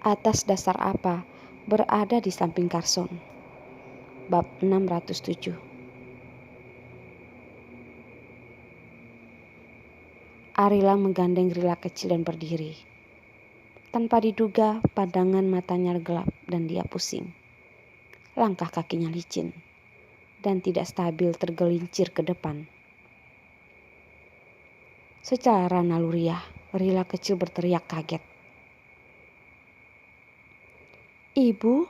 Atas dasar apa berada di samping Carson? Bab 607. Arila menggandeng Rila kecil dan berdiri. Tanpa diduga, pandangan matanya gelap dan dia pusing. Langkah kakinya licin dan tidak stabil tergelincir ke depan. Secara naluriah, Rila kecil berteriak kaget. "Ibu?"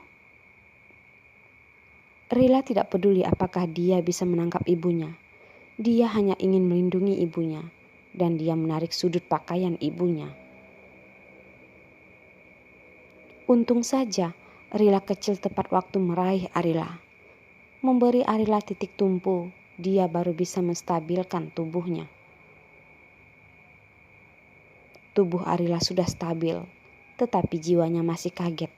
Rila tidak peduli apakah dia bisa menangkap ibunya. Dia hanya ingin melindungi ibunya, dan dia menarik sudut pakaian ibunya. Untung saja Rila kecil tepat waktu meraih Arila. Memberi Arila titik tumpu, dia baru bisa menstabilkan tubuhnya. Tubuh Arila sudah stabil, tetapi jiwanya masih kaget.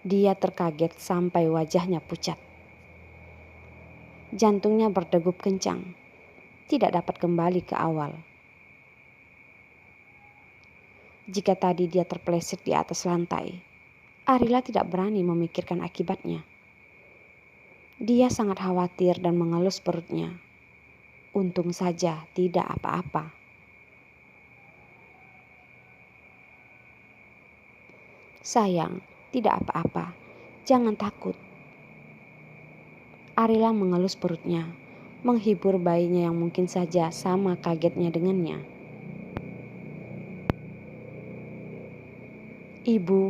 Dia terkaget sampai wajahnya pucat. Jantungnya berdegup kencang, tidak dapat kembali ke awal. Jika tadi dia terpeleset di atas lantai, Arila tidak berani memikirkan akibatnya. Dia sangat khawatir dan mengelus perutnya. Untung saja tidak apa-apa. "Sayang, tidak apa-apa. Jangan takut." Arila mengelus perutnya, menghibur bayinya yang mungkin saja sama kagetnya dengannya. "Ibu,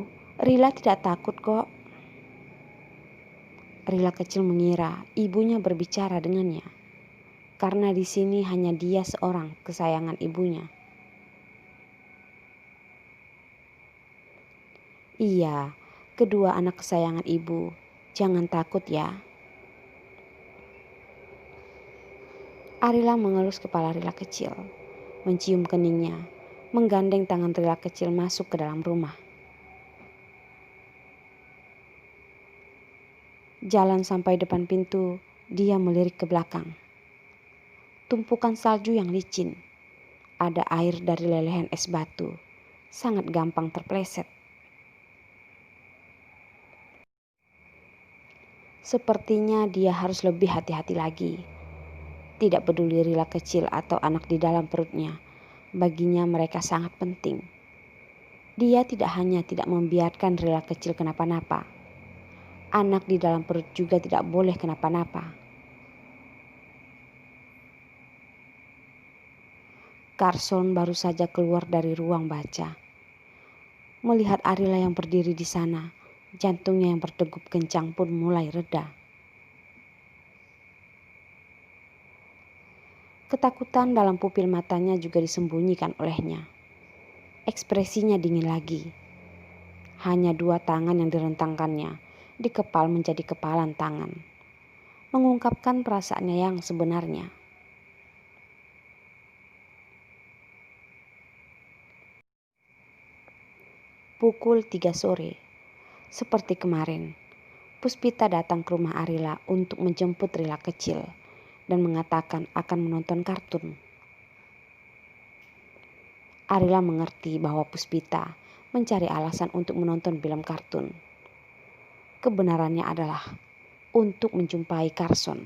Rila tidak takut kok." Rila kecil mengira ibunya berbicara dengannya, karena di sini hanya dia seorang kesayangan ibunya. "Iya, kedua anak kesayangan ibu. Jangan takut ya." Arila mengelus kepala Rila kecil, mencium keningnya, menggandeng tangan Rila kecil masuk ke dalam rumah. Jalan sampai depan pintu, dia melirik ke belakang. Tumpukan salju yang licin. Ada air dari lelehan es batu. Sangat gampang terpleset. Sepertinya dia harus lebih hati-hati lagi. Tidak peduli Rila kecil atau anak di dalam perutnya. Baginya mereka sangat penting. Dia tidak hanya tidak membiarkan Rila kecil kenapa-napa. Anak di dalam perut juga tidak boleh kenapa-napa. Carson baru saja keluar dari ruang baca. Melihat Arila yang berdiri di sana, jantungnya yang berdegup kencang pun mulai reda. Ketakutan dalam pupil matanya juga disembunyikan olehnya. Ekspresinya dingin lagi. Hanya 2 tangan yang direntangkannya, dikepal menjadi kepalan tangan, mengungkapkan perasaannya yang sebenarnya. Pukul 3 sore, seperti kemarin, Puspita datang ke rumah Arila untuk menjemput Rila kecil dan mengatakan akan menonton kartun. Arila mengerti bahwa Puspita mencari alasan untuk menonton film kartun. Kebenarannya adalah untuk menjumpai Carson.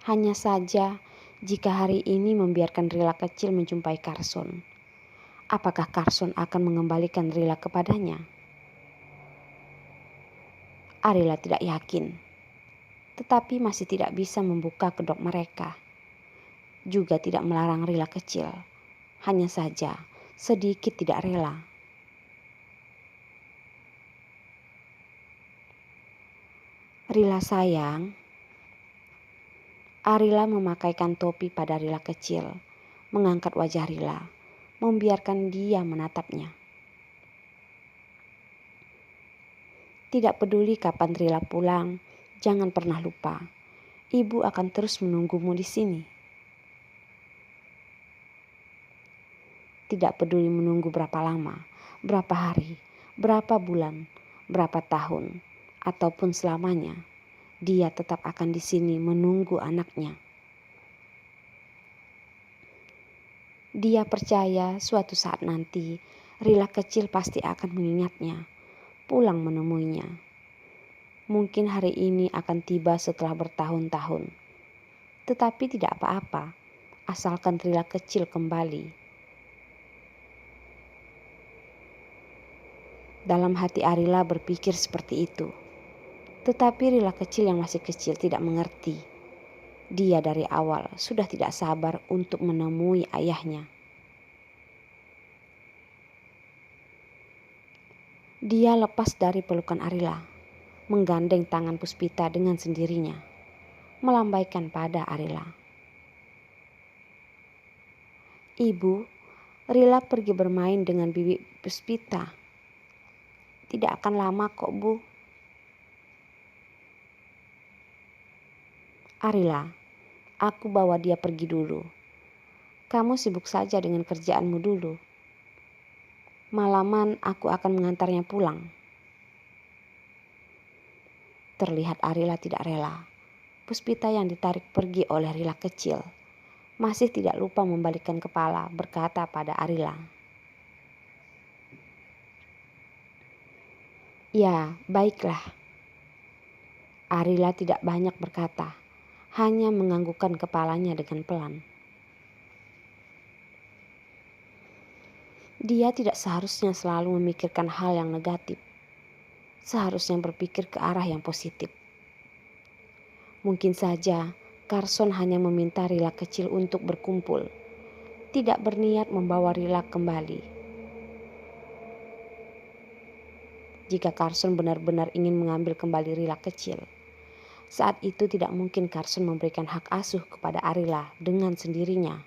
Hanya saja jika hari ini membiarkan Rila kecil menjumpai Carson, apakah Carson akan mengembalikan Rila kepadanya? Arila tidak yakin, tetapi masih tidak bisa membuka kedok mereka. Juga tidak melarang Rila kecil, hanya saja sedikit tidak rela. "Rila sayang." Arila memakaikan topi pada Rila kecil, mengangkat wajah Rila, membiarkan dia menatapnya. "Tidak peduli kapan Rila pulang, jangan pernah lupa. Ibu akan terus menunggumu di sini." Tidak peduli menunggu berapa lama, berapa hari, berapa bulan, berapa tahun, ataupun selamanya, dia tetap akan di sini menunggu anaknya. Dia percaya suatu saat nanti Rila kecil pasti akan mengingatnya, pulang menemuinya. Mungkin hari ini akan tiba setelah bertahun-tahun. Tetapi tidak apa-apa, asalkan Rila kecil kembali. Dalam hati Arila berpikir seperti itu. Tetapi Rila kecil yang masih kecil tidak mengerti. Dia dari awal sudah tidak sabar untuk menemui ayahnya. Dia lepas dari pelukan Arila, menggandeng tangan Puspita dengan sendirinya, melambaikan pada Arila. Ibu, Rila pergi bermain dengan bibi Puspita. Tidak akan lama kok, Bu. Arila, aku bawa dia pergi dulu. Kamu sibuk saja dengan kerjaanmu dulu. Malaman aku akan mengantarnya pulang. Terlihat Arila tidak rela. Puspita yang ditarik pergi oleh Rila kecil masih tidak lupa membalikkan kepala berkata pada Arila, "Ya, baiklah." Arila tidak banyak berkata, hanya menganggukkan kepalanya dengan pelan. Dia tidak seharusnya selalu memikirkan hal yang negatif. Seharusnya berpikir ke arah yang positif. Mungkin saja Carson hanya meminta Rila kecil untuk berkumpul, tidak berniat membawa Rila kembali. Jika Carson benar-benar ingin mengambil kembali Rila kecil, saat itu tidak mungkin Carson memberikan hak asuh kepada Arila dengan sendirinya.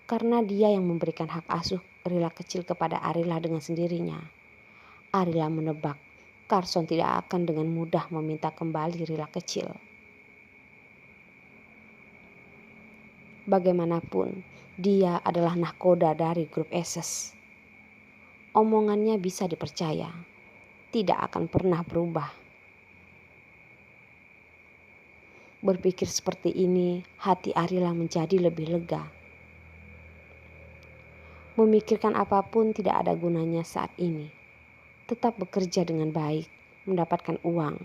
Karena dia yang memberikan hak asuh Rila kecil kepada Arila dengan sendirinya, Arila menebak Carson tidak akan dengan mudah meminta kembali Rila kecil. Bagaimanapun, dia adalah nahkoda dari grup Aces. Omongannya bisa dipercaya, tidak akan pernah berubah. Berpikir seperti ini, hati Arila menjadi lebih lega. Memikirkan apapun tidak ada gunanya saat ini. Tetap bekerja dengan baik, mendapatkan uang.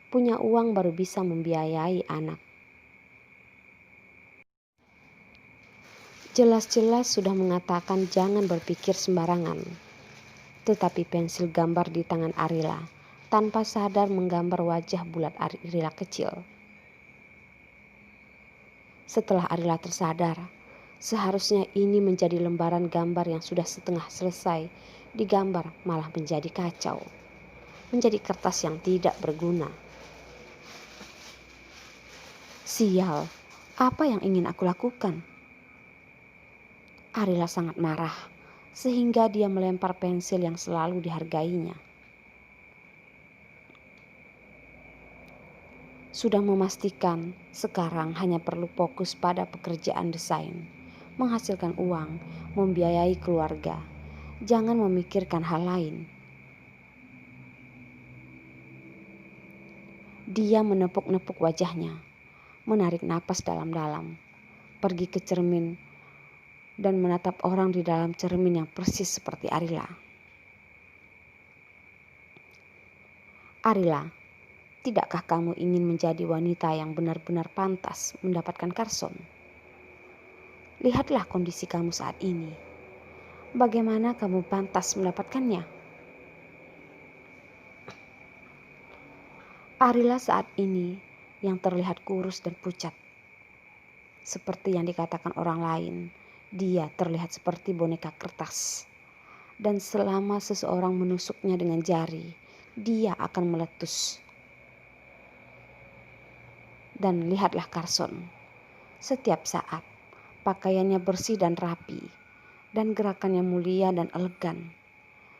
Punya uang baru bisa membiayai anak. Jelas-jelas sudah mengatakan jangan berpikir sembarangan. Tetapi pensil gambar di tangan Arila tanpa sadar menggambar wajah bulat Arila kecil. Setelah Arila tersadar, seharusnya ini menjadi lembaran gambar yang sudah setengah selesai digambar malah menjadi kacau. Menjadi kertas yang tidak berguna. Sial, apa yang ingin aku lakukan? Arila sangat marah, sehingga dia melempar pensil yang selalu dihargainya. Sudah memastikan sekarang hanya perlu fokus pada pekerjaan desain, menghasilkan uang, membiayai keluarga. Jangan memikirkan hal lain. Dia menepuk-nepuk wajahnya, menarik napas dalam-dalam, pergi ke cermin dan menatap orang di dalam cermin yang persis seperti Arila. Arila, tidakkah kamu ingin menjadi wanita yang benar-benar pantas mendapatkan Carson? Lihatlah kondisi kamu saat ini. Bagaimana kamu pantas mendapatkannya? Arila saat ini yang terlihat kurus dan pucat. Seperti yang dikatakan orang lain, dia terlihat seperti boneka kertas. Dan selama seseorang menusuknya dengan jari, dia akan meletus. Dan lihatlah Carson. Setiap saat, pakaiannya bersih dan rapi, dan gerakannya mulia dan elegan.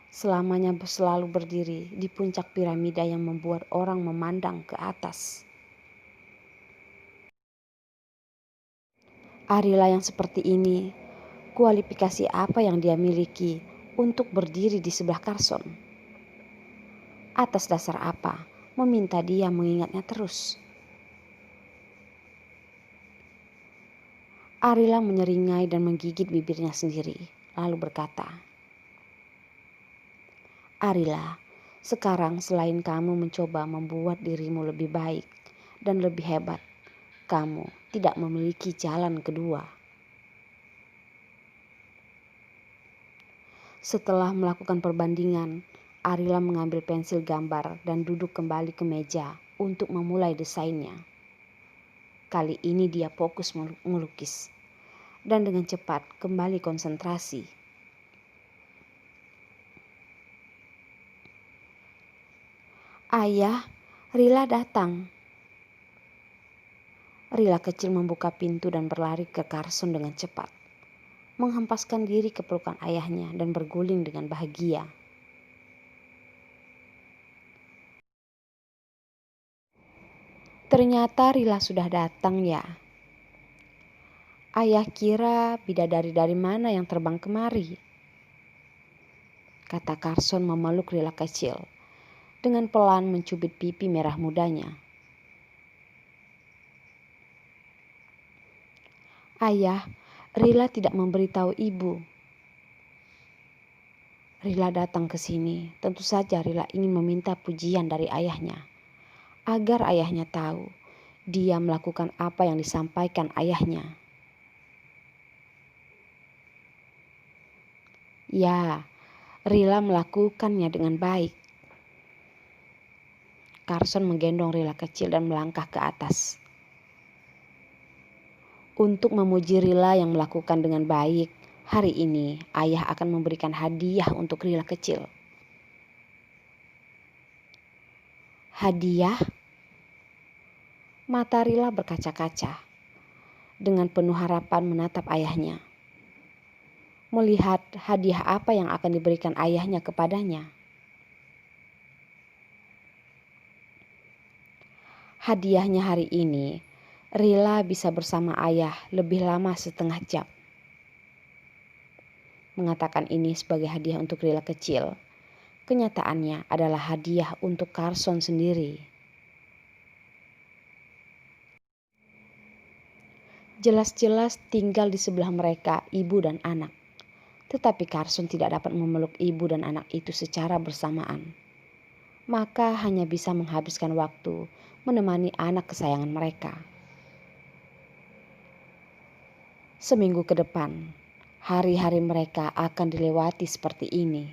Selamanya selalu berdiri di puncak piramida yang membuat orang memandang ke atas. Arila yang seperti ini, kualifikasi apa yang dia miliki untuk berdiri di sebelah Carson? Atas dasar apa meminta dia mengingatnya terus? Arila menyeringai dan menggigit bibirnya sendiri, lalu berkata, "Arila, sekarang selain kamu mencoba membuat dirimu lebih baik dan lebih hebat, kamu tidak memiliki jalan kedua." Setelah melakukan perbandingan, Arila mengambil pensil gambar dan duduk kembali ke meja untuk memulai desainnya. Kali ini dia fokus melukis dan dengan cepat kembali konsentrasi. "Ayah, Rila datang." Rila kecil membuka pintu dan berlari ke Carson dengan cepat, menghempaskan diri ke pelukan ayahnya dan berguling dengan bahagia. "Ternyata Rila sudah datang ya. Ayah kira bidadari dari mana yang terbang kemari," kata Carson memeluk Rila kecil dengan pelan mencubit pipi merah mudanya. "Ayah, Rila tidak memberitahu ibu." Rila datang ke sini, tentu saja Rila ingin meminta pujian dari ayahnya, agar ayahnya tahu dia melakukan apa yang disampaikan ayahnya. Ya, Rila melakukannya dengan baik. Carson menggendong Rila kecil dan melangkah ke atas. Untuk memuji Rila yang melakukan dengan baik, hari ini ayah akan memberikan hadiah untuk Rila kecil. Hadiah? Mata Rila berkaca-kaca, dengan penuh harapan menatap ayahnya. Melihat hadiah apa yang akan diberikan ayahnya kepadanya. Hadiahnya hari ini, Rila bisa bersama ayah lebih lama setengah jam. Mengatakan ini sebagai hadiah untuk Rila kecil, kenyataannya adalah hadiah untuk Carson sendiri. Jelas-jelas tinggal di sebelah mereka ibu dan anak. Tetapi Carson tidak dapat memeluk ibu dan anak itu secara bersamaan. Maka hanya bisa menghabiskan waktu menemani anak kesayangan mereka. Seminggu ke depan, hari-hari mereka akan dilewati seperti ini.